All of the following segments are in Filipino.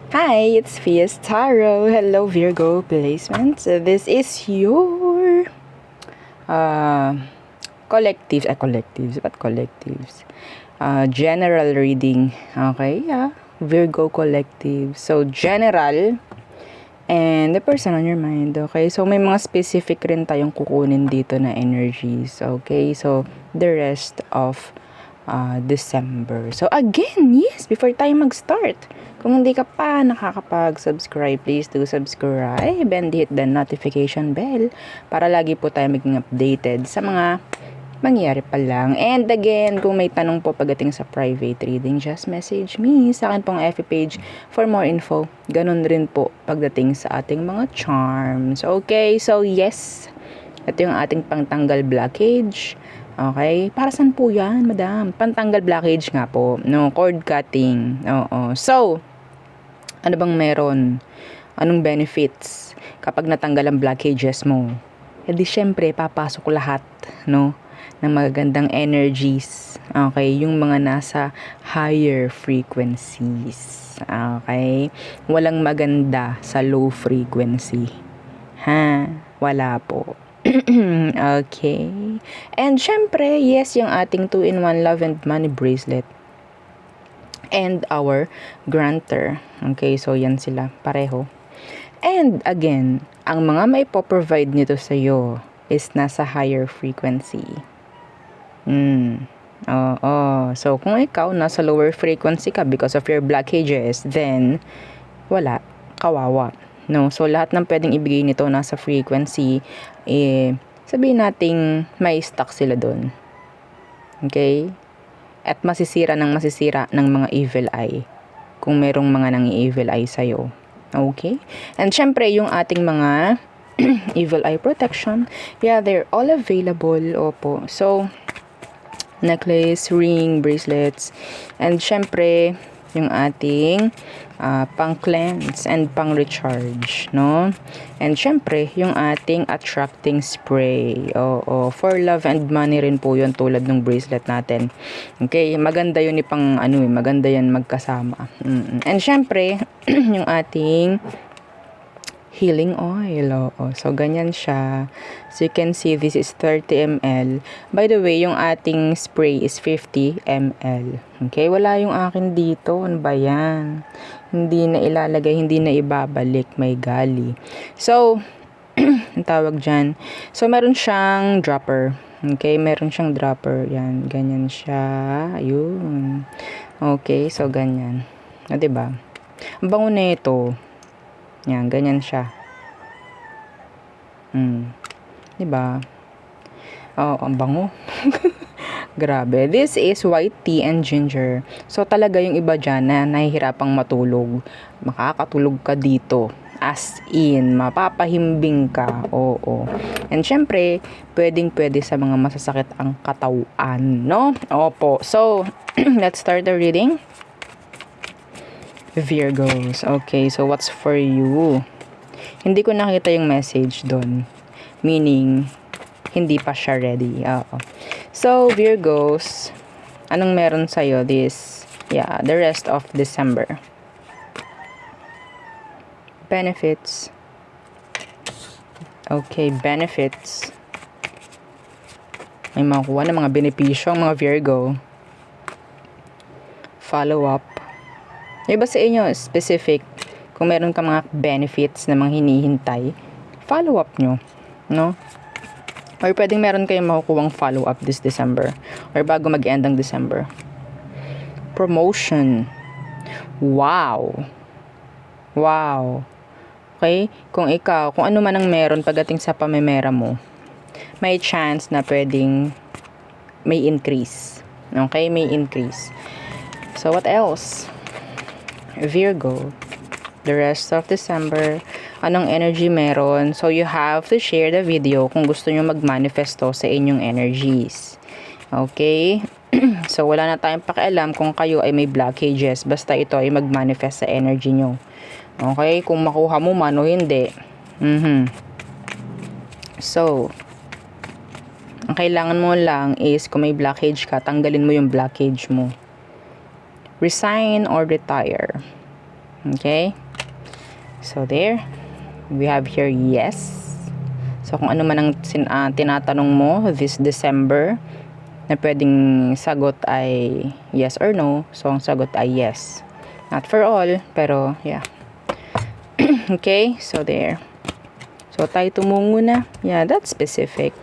Hi, it's Fias Tarot. Hello, Virgo placement. So this is your collectives. General reading. Okay, yeah. Virgo collective. So general and the person on your mind. Okay, so may mga specific rin tayong kukunin dito na energies. Okay, so the rest of December. So again, yes, before tayo mag-start, kung hindi ka pa nakakapag-subscribe, please do subscribe and hit the notification bell para lagi po tayo maging updated sa mga mangyayari pa lang. And again, kung may tanong po pagdating sa private reading, just message me sa akin pong FB page for more info. Ganun rin po pagdating sa ating mga charms. Okay, so yes, ito yung ating pangtanggal blockage. Okay? Para saan po yan, madam? Pantanggal blockage nga po. No, cord cutting. Oo. So, ano bang meron? Anong benefits kapag natanggal ang blockages mo? E di syempre, papasok lahat, no? Ng magagandang energies. Okay? Yung mga nasa higher frequencies. Okay? Walang maganda sa low frequency. Ha? Wala po. Okay. And syempre, yes, yung ating 2-in-1 love and money bracelet. And our granter. Okay, so yan sila, pareho. And again, ang mga may provide nito sa'yo is nasa higher frequency. Oo. So, kung ikaw nasa lower frequency ka because of your blockages, then, wala. Kawawa. No? So, lahat ng pwedeng ibigay nito nasa frequency, sabihin nating may stuck sila doon. Okay? At masisira ng mga evil eye. Kung merong mga nang-evil eye sa'yo. Okay? And syempre, yung ating mga evil eye protection, yeah, they're all available. Opo. So, necklace, ring, bracelets, and syempre, yung ating pang-cleanse and pang-recharge, no? And syempre, yung ating attracting spray. Oo, for love and money rin po yun, tulad ng bracelet natin. Okay, maganda yun maganda yan magkasama. And syempre, yung ating healing oil. Oo. So, ganyan siya. So, you can see this is 30 ml. By the way, yung ating spray is 50 ml. Okay? Wala yung akin dito. Ano ba yan? Hindi na ilalagay, hindi na ibabalik. May gali. So, ang tawag dyan. So, meron siyang dropper. Okay? Meron siyang dropper. Yan. Ganyan siya. Ayun. Okay? So, ganyan. O, diba? Ang bango na ito. Yan, ganyan siya. Diba? Oh, ang bango. Grabe. This is white tea and ginger. So, talaga yung iba dyan na nahihirapang matulog. Makakatulog ka dito. As in, mapapahimbing ka. Oo. And syempre, pwedeng-pwede sa mga masasakit ang katawan, no? Opo. So, let's start the reading. Virgos. Okay, so what's for you? Hindi ko nakita yung message doon. Meaning, hindi pa siya ready. So, Virgos, anong meron sa'yo the rest of December? Benefits. Okay, benefits. May makuha ng mga benepisyo ang mga Virgo. Follow up. Iba sa inyo, specific, kung meron ka mga benefits na mga hinihintay, follow up nyo, no? Or pwedeng meron kayong makukuhang follow up this December, or bago mag-end ang December. Promotion. Wow. Okay? Kung ano man ang meron pagdating sa pamemera mo, may chance na pwedeng may increase. Okay? May increase. So, what else? Virgo, the rest of December, anong energy meron? So, you have to share the video kung gusto nyo mag-manifesto sa inyong energies. Okay? So, wala na tayong pakialam kung kayo ay may blockages. Basta ito ay mag-manifest sa energy nyo. Okay? Kung makuha mo man o hindi. So, ang kailangan mo lang is kung may blockage ka, tanggalin mo yung blockage mo. Resign or retire. Okay? So, there. We have here yes. So, kung ano man ang tinatanong mo this December, na pwedeng sagot ay yes or no. So, ang sagot ay yes. Not for all, pero yeah. Okay, so there. So, tayo tumungo na. Yeah, that's specific.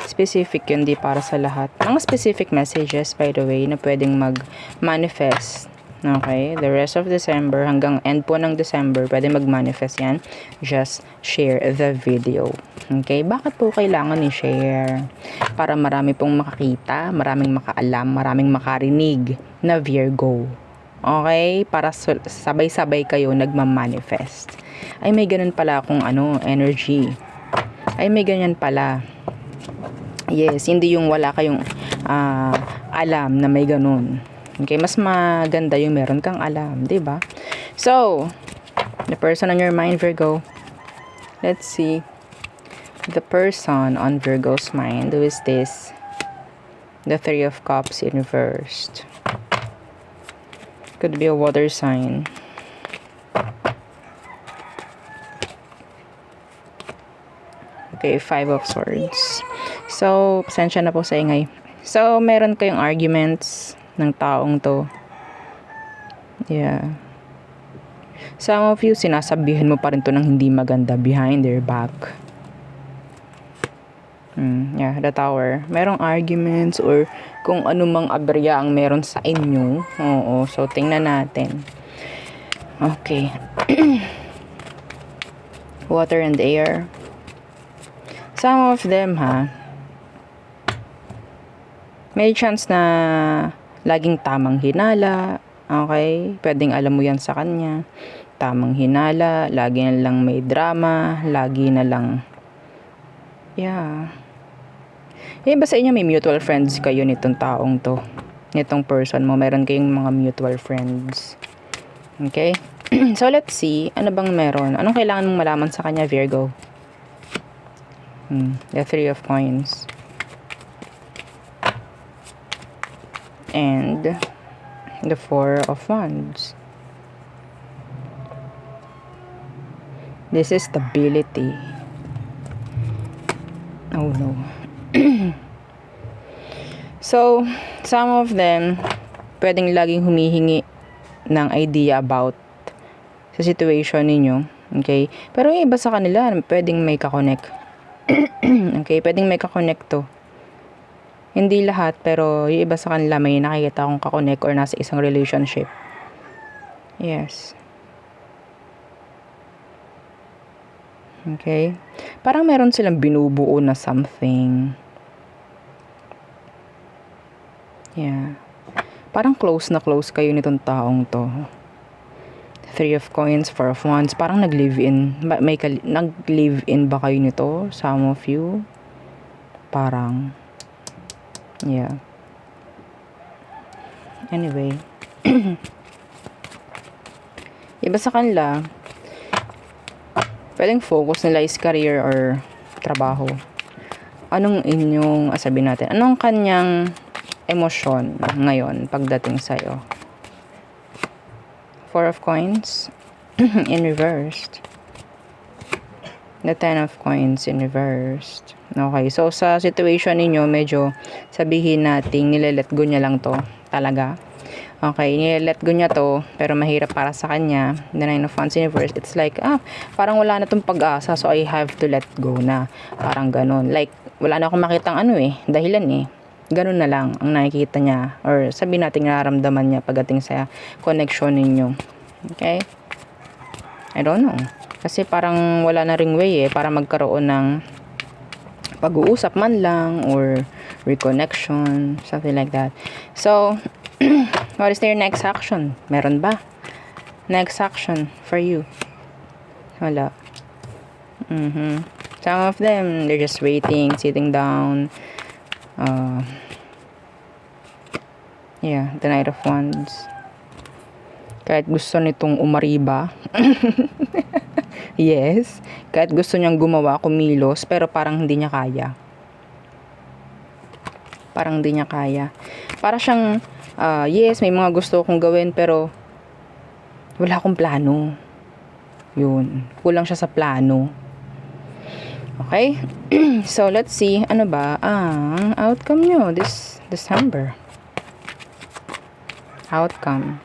Specific yun, di para sa lahat. Mga specific messages, by the way, na pwedeng mag-manifest. Okay, the rest of December, hanggang end po ng December, pwede mag-manifest yan. Just share the video. Okay, bakit po kailangan i-share? Para marami pong makakita, maraming makaalam, maraming makarinig na Virgo. Okay, para sabay-sabay kayo nagma-manifest. Ay, may ganun pala akong energy. Ay, may ganyan pala. Yes, hindi yung wala kayong alam na may ganun. Okay, mas maganda yung meron kang alam, 'di ba? So, the person on your mind, Virgo. Let's see. The person on Virgo's mind, who is this? The Three of Cups in reversed. Could be a water sign. Okay, Five of Swords. So, pasensya na po sa ingay. So, meron kayong arguments ng taong to. Yeah. Some of you, sinasabihan mo pa rin to ng hindi maganda behind their back. Yeah, the Tower. Merong arguments or kung anumang aberya ang meron sa inyo. Oo, so tingnan natin. Okay. Water and air. Some of them, may chance na laging tamang hinala. Okay? Pwedeng alam mo yan sa kanya. Tamang hinala. Lagi na lang may drama. Lagi na lang. Yeah. Ba sa inyo may mutual friends kayo nitong taong to? Nitong person mo. Meron kayong mga mutual friends. Okay? So, let's see. Ano bang meron? Anong kailangan mong malaman sa kanya, Virgo? The Three of Coins. And the Four of Wands. This is stability. Oh no. So, some of them pwedeng laging humihingi ng idea about sa situation ninyo. Okay? Pero yung iba sa kanila, pwedeng may kakonect. Okay? Pwedeng may kakonect to. Hindi lahat, pero yung iba sa kanila may nakikita akong kakonect or nasa isang relationship. Yes. Okay? Parang meron silang binubuo na something. Yeah. Parang close na close kayo nitong taong to. Three of Coins, Four of Wands. Parang nag-live-in. Nag-live-in ba kayo nito? Some of you? Parang. Yeah. Anyway. Iba sa kanila, pwedeng focus nila is career or trabaho. Anong inyong, sabihin natin, anong kanyang emosyon ngayon pagdating sa'yo? Four of Coins in reversed. The Ten of Coins in reversed. Okay, so sa situation ninyo, medyo sabihin natin, nilelet go niya lang to. Talaga. Okay, nilelet go niya to, pero mahirap para sa kanya. The Nine of Wands in reversed. It's like, parang wala na tong pag-asa, so I have to let go na. Parang ganun. Like, wala na akong makitang dahilan Ganun na lang ang nakikita niya. Or sabihin natin nararamdaman niya pagdating sa connection ninyo. Okay? I don't know. Kasi parang wala na ring way para magkaroon ng pag-uusap man lang or reconnection, something like that. So, what is their next action? Meron ba? Next action for you? Wala. Some of them, they're just waiting, sitting down. Yeah, the Knight of Wands. Kahit gusto nitong umariba. Yes. Kahit gusto niyang gumawa, kumilos, pero parang hindi niya kaya. Parang hindi niya kaya. Para siyang, yes, may mga gusto kong gawin, pero Wala akong plano. Yun. Kulang siya sa plano. Okay? So, let's see. Ano ba ang outcome nyo this December? Outcome.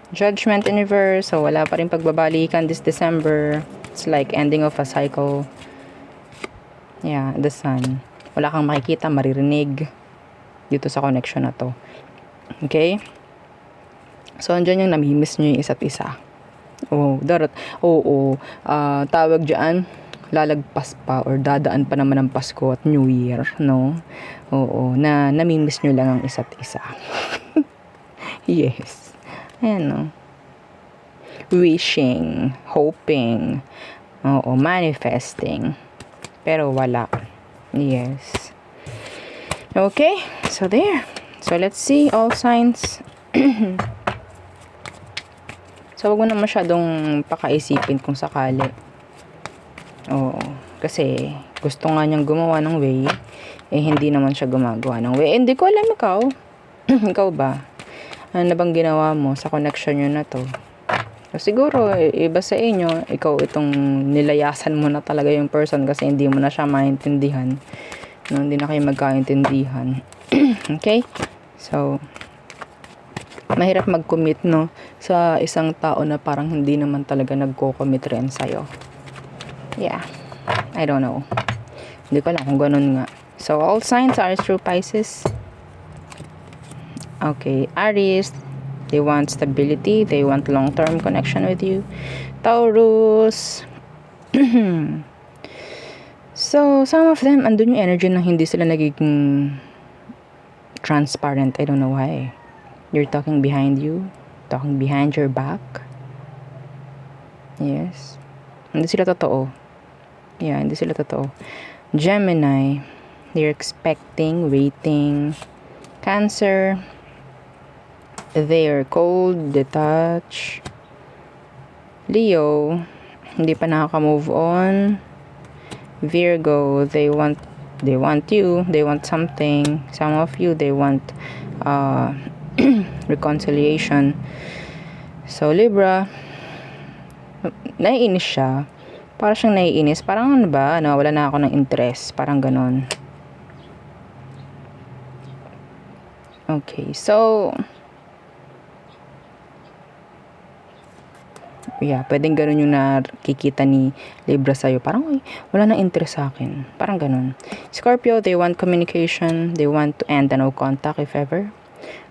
Judgment in reverse. So, wala pa rin pagbabalikan this December. It's like ending of a cycle. Yeah, the sun. Wala kang makikita, maririnig dito sa connection na to. Okay? So, andyan yung namimiss nyo yung isa't isa. Oh, tawag dyan, lalagpas pa or dadaan pa naman ang Pasko at New Year, no? Oo, na namimiss nyo lang ang isa't isa. Yes. Ayan, no? Wishing, hoping, manifesting. Pero wala. Yes. Okay, so there. So, let's see all signs. So, wag mo na masyadong pakaisipin kung sakali. Oo. Kasi, gusto nga niyang gumawa ng way. Hindi naman siya gumagawa ng way. Hindi ko alam ikaw. Ikaw ba? Ano na bang ginawa mo sa connection nyo na to? So, siguro, iba sa inyo, ikaw itong nilayasan mo na talaga yung person kasi hindi mo na siya maintindihan. No, hindi na kayo magkaintindihan. Okay? So, mahirap mag-commit, no, sa isang tao na parang hindi naman talaga nagko-commit rin sa'yo. Yeah. I don't know. Hindi ko alam kung ganun nga. So, all signs are true Pisces. Okay. Aries, they want stability. They want long-term connection with you. Taurus. So, some of them, andun yung energy na hindi sila nagiging transparent. I don't know why. You're talking behind you, talking behind your back. Yes. Hindi sila totoo. Yeah, hindi sila totoo. Gemini, they're expecting, waiting. Cancer, they're cold, detached. Leo, hindi pa nakaka-move on. Virgo, they want you, they want something. Some of you, they want reconciliation. So, Libra, naiinis siya. Para siyang naiinis. Parang ano ba, wala na ako ng interest. Parang ganon. Okay, so, yeah, pwedeng ganon yung nakikita ni Libra sa'yo. Parang, wala nang interest sa akin. Parang ganon. Scorpio, they want communication. They want to end the no contact if ever.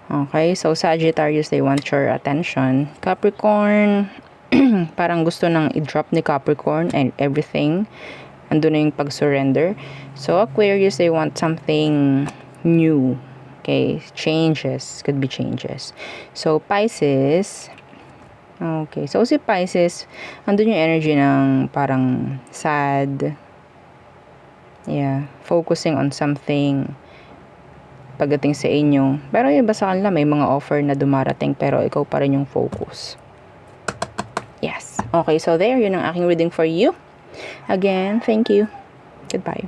Okay, so Sagittarius, they want your attention. Capricorn, parang gusto nang i-drop ni Capricorn and everything. Andun na yung pag-surrender. So Aquarius, they want something new. Okay, changes. Could be changes. So Pisces, okay, so si Pisces, andun yung energy ng parang sad. Yeah, focusing on something pagdating sa inyo. Pero iba sa kanila, may mga offer na dumarating pero ikaw pa rin yung focus. Yes. Okay, so there, yun ang aking reading for you. Again, thank you. Goodbye.